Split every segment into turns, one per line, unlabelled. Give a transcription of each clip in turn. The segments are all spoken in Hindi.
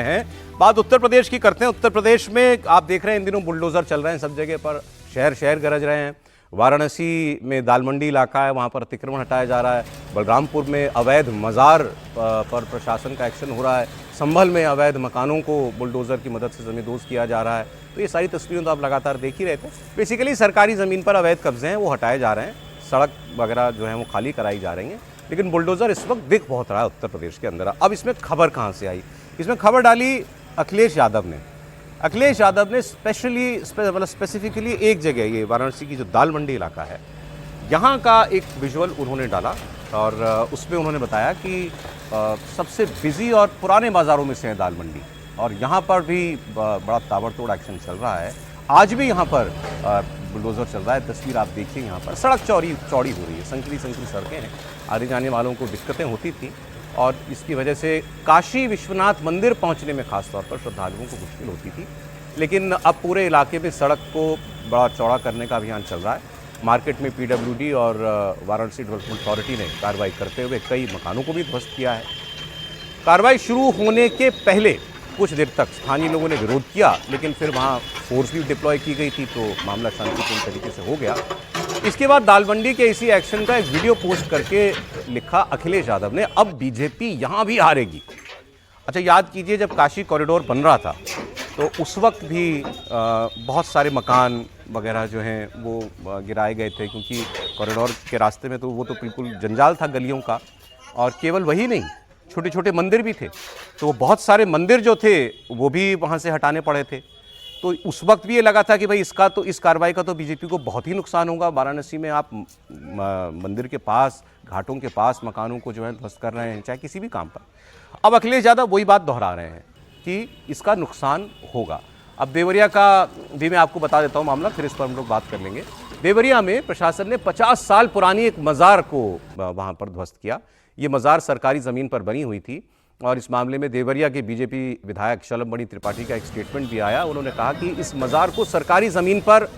हैं। बात उत्तर प्रदेश की करते हैं। उत्तर प्रदेश में आप देख रहे हैं इन दिनों बुलडोजर चल रहे हैं सब जगह पर, शहर शहर गरज रहे हैं। वाराणसी में दालमंडी इलाका है, वहाँ पर अतिक्रमण हटाया जा रहा है। बलरामपुर में अवैध मज़ार पर प्रशासन का एक्शन हो रहा है। संभल में अवैध मकानों को बुलडोज़र की मदद से ज़मींदोज़ किया जा रहा है। तो ये सारी तस्वीरें तो आप लगातार देख ही रहे थे। बेसिकली सरकारी ज़मीन पर अवैध कब्जे हैं वो हटाए जा रहे हैं, सड़क वगैरह जो है वो खाली कराई जा रही हैं। लेकिन बुलडोज़र इस वक्त दिख बहुत रहा है उत्तर प्रदेश के अंदर। अब इसमें खबर कहाँ से आई? इसमें खबर डाली अखिलेश यादव ने। अखिलेश यादव ने स्पेसिफिकली एक जगह, ये वाराणसी की जो दालमंडी इलाका है, यहाँ का एक विजुअल उन्होंने डाला और उसमें उन्होंने बताया कि सबसे बिजी और पुराने बाज़ारों में से है दालमंडी और यहाँ पर भी बड़ा ताबड़तोड़ एक्शन चल रहा है। आज भी यहाँ पर बुलडोज़र चल रहा है। तस्वीर आप देखिए, यहाँ पर सड़क चौड़ी हो रही है, संकरी सड़कें हैं। आने जाने वालों को दिक्कतें होती थी और इसकी वजह से काशी विश्वनाथ मंदिर पहुंचने में खास तौर पर श्रद्धालुओं को मुश्किल होती थी। लेकिन अब पूरे इलाके में सड़क को बड़ा चौड़ा करने का अभियान चल रहा है। मार्केट में पीडब्ल्यूडी और वाराणसी डेवलपमेंट अथॉरिटी ने कार्रवाई करते हुए कई मकानों को भी ध्वस्त किया है। कार्रवाई शुरू होने के पहले कुछ देर तक स्थानीय लोगों ने विरोध किया, लेकिन फिर वहाँ फोर्स भी डिप्लॉय की गई थी तो मामला शांतिपूर्ण तरीके से हो गया। इसके बाद दालमंडी के इसी एक्शन का एक वीडियो पोस्ट करके लिखा अखिलेश यादव ने, अब बीजेपी यहाँ भी हारेगी। अच्छा, याद कीजिए जब काशी कॉरिडोर बन रहा था तो उस वक्त भी बहुत सारे मकान वगैरह जो हैं वो गिराए गए थे, क्योंकि कॉरिडोर के रास्ते में तो वो तो बिल्कुल जंजाल था गलियों का। और केवल वही नहीं, छोटे छोटे मंदिर भी थे, तो बहुत सारे मंदिर जो थे वो भी वहाँ से हटाने पड़े थे। तो उस वक्त भी ये लगा था कि भाई इस कार्रवाई का तो बीजेपी को बहुत ही नुकसान होगा। वाराणसी में आप मंदिर के पास, घाटों के पास मकानों को जो है ध्वस्त कर रहे हैं, चाहे किसी भी काम पर। अब अखिलेश यादव वही बात दोहरा रहे हैं कि इसका नुकसान होगा। अब देवरिया का भी मैं आपको बता देता हूँ मामला, फिर इस पर हम लोग बात कर लेंगे। देवरिया में प्रशासन ने 50 साल पुरानी एक मज़ार को वहाँ पर ध्वस्त किया। ये मज़ार सरकारी ज़मीन पर बनी हुई थी और इस मामले में देवरिया के बीजेपी विधायक शलभमणि त्रिपाठी का एक स्टेटमेंट भी आया। उन्होंने कहा कि इस मज़ार को सरकारी ज़मीन पर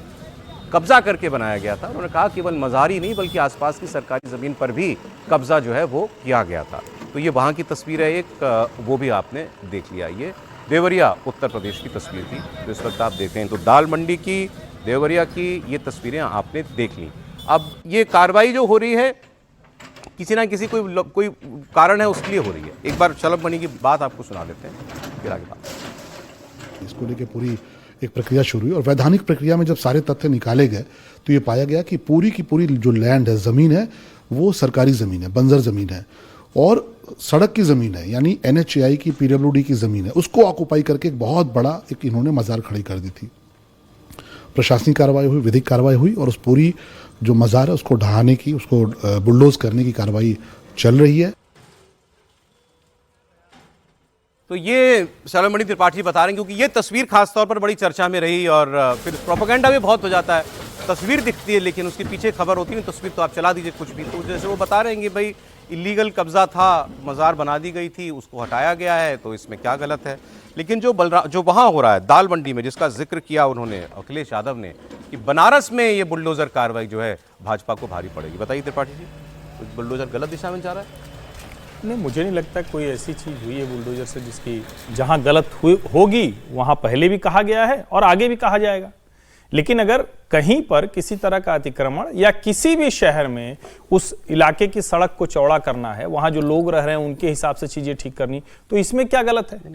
कब्जा करके बनाया गया था। उन्होंने कहा केवल मज़ार ही नहीं बल्कि आसपास की सरकारी ज़मीन पर भी कब्जा जो है वो किया गया था। तो ये वहाँ की तस्वीर है एक, वो भी आपने देख लिया। ये देवरिया उत्तर प्रदेश की तस्वीर थी जो इस वक्त आप देखते हैं। तो दालमंडी की, देवरिया की ये तस्वीरें आपने देख ली। अब ये कार्रवाई जो हो रही है किसी ना किसी कोई कारण है उसके लिए हो रही है। एक बार शलभमणि की बात आपको सुना देते हैं, फिर आगे बात।
इसको लेके पूरी एक प्रक्रिया शुरू हुई और वैधानिक प्रक्रिया में जब सारे तथ्य निकाले गए तो ये पाया गया कि पूरी की पूरी जो लैंड है, ज़मीन है, वो सरकारी ज़मीन है, बंजर ज़मीन है और सड़क की ज़मीन है, यानी NHAI की, PWD की ज़मीन है। उसको ऑक्युपाई करके एक बहुत बड़ा एक इन्होंने मज़ार खड़ी कर दी थी। प्रशासनिक कार्रवाई हुई, विधिक कार्रवाई हुई और उस पूरी जो मज़ार है उसको ढहाने की, उसको बुलडोज करने की कार्रवाई चल रही है।
तो ये शलभमणि त्रिपाठी बता रहे हैं, क्योंकि ये तस्वीर खास तौर पर बड़ी चर्चा में रही और फिर प्रोपेगेंडा भी बहुत हो जाता है। तस्वीर दिखती है लेकिन उसके पीछे खबर होती है। तस्वीर तो आप चला दीजिए कुछ भी, तो जैसे वो बता रहे हैं कि भाई इलीगल कब्जा था, मज़ार बना दी गई थी, उसको हटाया गया है, तो इसमें क्या गलत है। लेकिन जो वहाँ हो रहा है दालमंडी में, जिसका जिक्र किया उन्होंने अखिलेश यादव ने, कि बनारस में ये बुलडोज़र कार्रवाई जो है भाजपा को भारी पड़ेगी। बताइए त्रिपाठी जी, तो बुलडोज़र गलत दिशा में जा रहा है?
नहीं, मुझे नहीं लगता कोई ऐसी चीज़ हुई है बुलडोज़र से जिसकी, जहाँ गलत होगी वहाँ पहले भी कहा गया है और आगे भी कहा जाएगा। लेकिन अगर कहीं पर किसी तरह का अतिक्रमण या किसी भी शहर में उस इलाके की सड़क को चौड़ा करना है, वहाँ जो लोग रह रहे हैं उनके हिसाब से चीज़ें ठीक करनी, तो इसमें क्या गलत है?